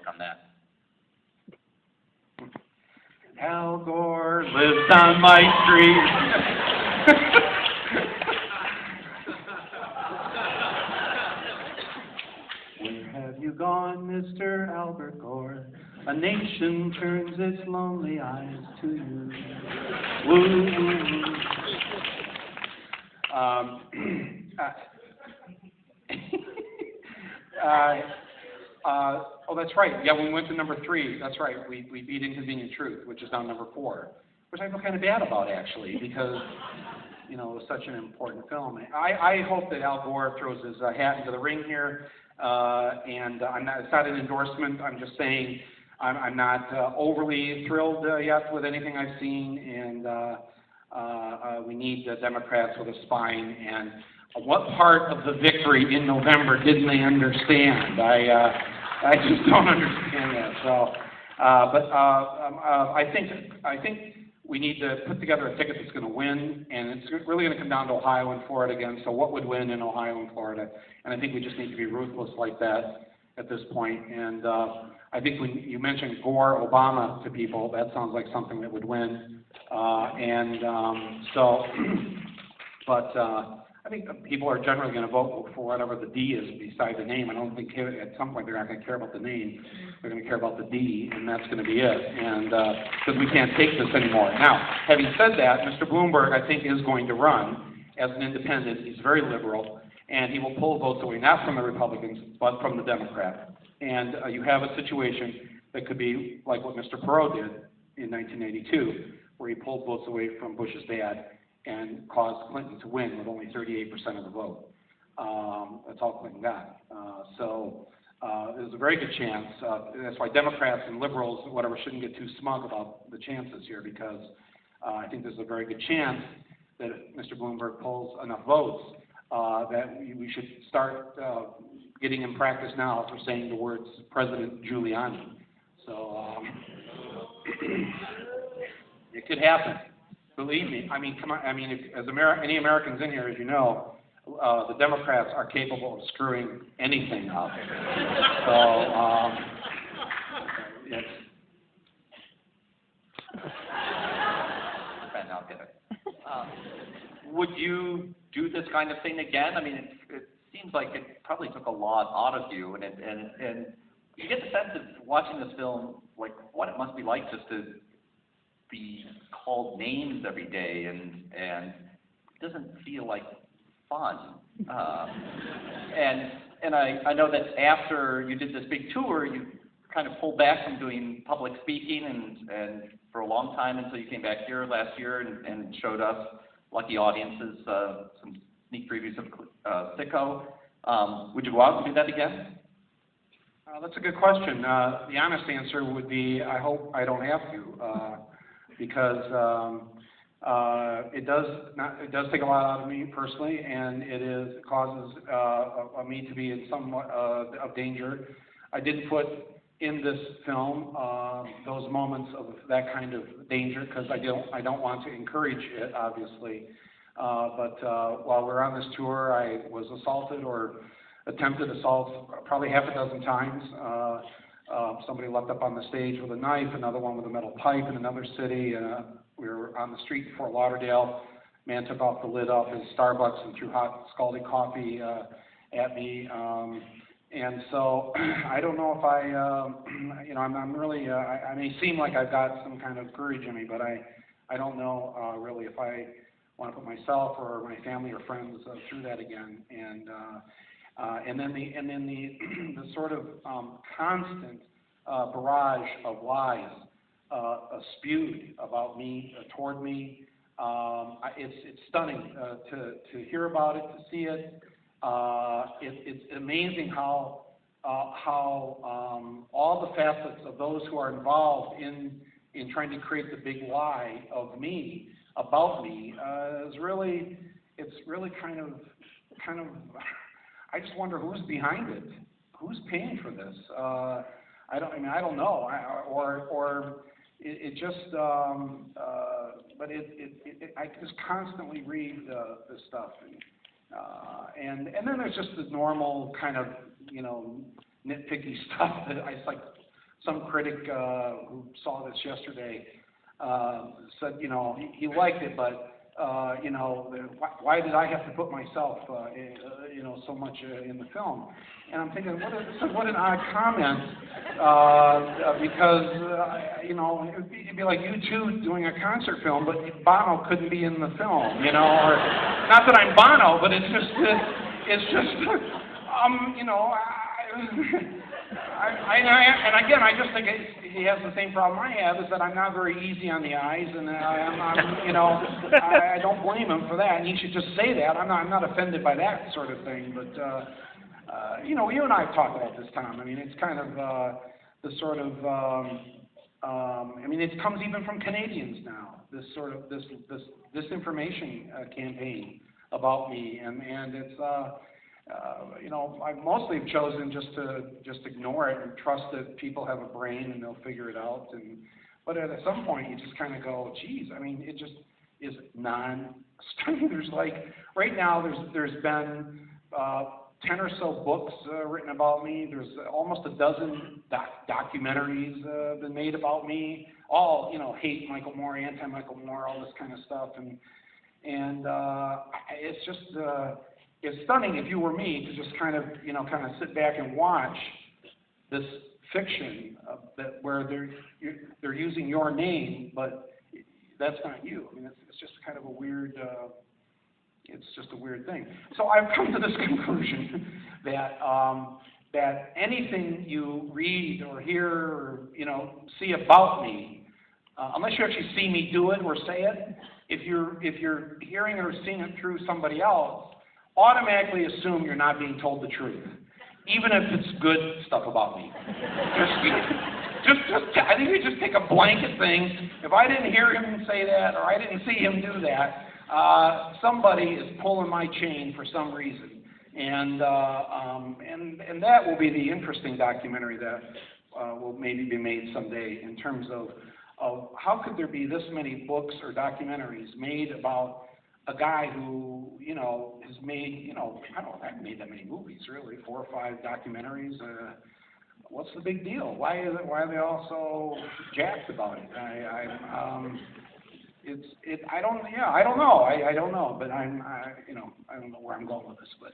outlook on that. Al Gore lives on my street. Where have you gone, Mr. Albert Gore? A nation turns its lonely eyes to you. Woo. Oh, that's right. Yeah, when we went to number 3, that's right. We beat Inconvenient Truth, which is now number 4, which I feel kind of bad about, actually, because, you know, it was such an important film. I hope that Al Gore throws his hat into the ring here, and it's not an endorsement. I'm just saying I'm not overly thrilled yet with anything I've seen, and we need Democrats with a spine. And what part of the victory in November didn't they understand? I just don't understand that. So, I think we need to put together a ticket that's going to win, and it's really going to come down to Ohio and Florida again. So, what would win in Ohio and Florida? And I think we just need to be ruthless like that at this point. And I think when you mentioned Gore, Obama to people, that sounds like something that would win. I think people are generally going to vote for whatever the D is beside the name. I don't think at some point they're not going to care about the name. They're going to care about the D, and that's going to be it. And because we can't take this anymore. Now, having said that, Mr. Bloomberg, I think, is going to run as an independent. He's very liberal, and he will pull votes away, not from the Republicans, but from the Democrats. And you have a situation that could be like what Mr. Perot did in 1982, where he pulled votes away from Bush's dad and caused Clinton to win with only 38% of the vote. That's all Clinton got. There's a very good chance. That's why Democrats and liberals, whatever, shouldn't get too smug about the chances here, because I think there's a very good chance that if Mr. Bloomberg pulls enough votes, that we should start getting in practice now for saying the words President Giuliani. So it could happen. Believe me. I mean, come on. I mean, any Americans in here, as you know, the Democrats are capable of screwing anything up. So it's. I'll get it. Would you do this kind of thing again? I mean, it seems like it probably took a lot out of you, and you get the sense of watching this film, like what it must be like just to be called names every day, and it doesn't feel like fun. And I know that after you did this big tour, you kind of pulled back from doing public speaking and for a long time until you came back here last year and showed us lucky audiences some sneak previews of Sicko. Would you go out and do that again? That's a good question. The honest answer would be I hope I don't have to. Because it does take a lot out of me personally, and it causes me to be in somewhat of danger. I didn't put in this film those moments of that kind of danger because I don't want to encourage it, obviously. But while we're on this tour, I was assaulted or attempted assault probably half a dozen times. Somebody leapt up on the stage with a knife, another one with a metal pipe in another city. We were on the street in Fort Lauderdale. Man took off the lid off his Starbucks and threw hot, scalding coffee at me. And so I don't know if I'm really, I may seem like I've got some kind of courage in me, but I don't know really if I want to put myself or my family or friends through that again. And then the sort of constant barrage of lies spewed about me, toward me. It's stunning to hear about it, to see it. It's amazing how all the facets of those who are involved in trying to create the big lie of me, about me, it's really kind of. I just wonder who's behind it, who's paying for this. I don't know, it just. But I just constantly read this stuff, and then there's just the normal kind of nitpicky stuff that it's like, some critic who saw this yesterday said, you know, he liked it, but you know, why did I have to put myself, you know, so much in the film? And I'm thinking, what an odd comment, because you know, it'd be like U2 doing a concert film, but Bono couldn't be in the film, you know, or not that I'm Bono, but it's just, you know, and again, I just think he has the same problem I have, is that I'm not very easy on the eyes, and I'm you know, I don't blame him for that, and he should just say that. I'm not offended by that sort of thing, but you know, you and I have talked about this, Tom. I mean, it's kind of the sort of, I mean, it comes even from Canadians now. This sort of this disinformation campaign about me, and it's. You know, I mostly have chosen just to ignore it and trust that people have a brain and they'll figure it out. But at some point, you just kind of go, geez, I mean, it just is there's like, right now, there's been 10 or so books written about me. There's almost a dozen documentaries been made about me. All, you know, hate Michael Moore, anti-Michael Moore, all this kind of stuff. And it's just. It's stunning, if you were me, to just kind of sit back and watch this fiction where they're using your name, but that's not you. I mean, it's just kind of a weird. It's just a weird thing. So I've come to this conclusion that that anything you read or hear or see about me, unless you actually see me do it or say it, if you're hearing or seeing it through somebody else, automatically assume you're not being told the truth, even if it's good stuff about me. I think we just take a blanket thing. If I didn't hear him say that, or I didn't see him do that, somebody is pulling my chain for some reason, and that will be the interesting documentary that will maybe be made someday, in terms of how could there be this many books or documentaries made about a guy who, has made, I haven't made that many movies, really, 4 or 5 documentaries. What's the big deal? Why are they all so jacked about it? I don't know. I don't know, but I don't know where I'm going with this, but.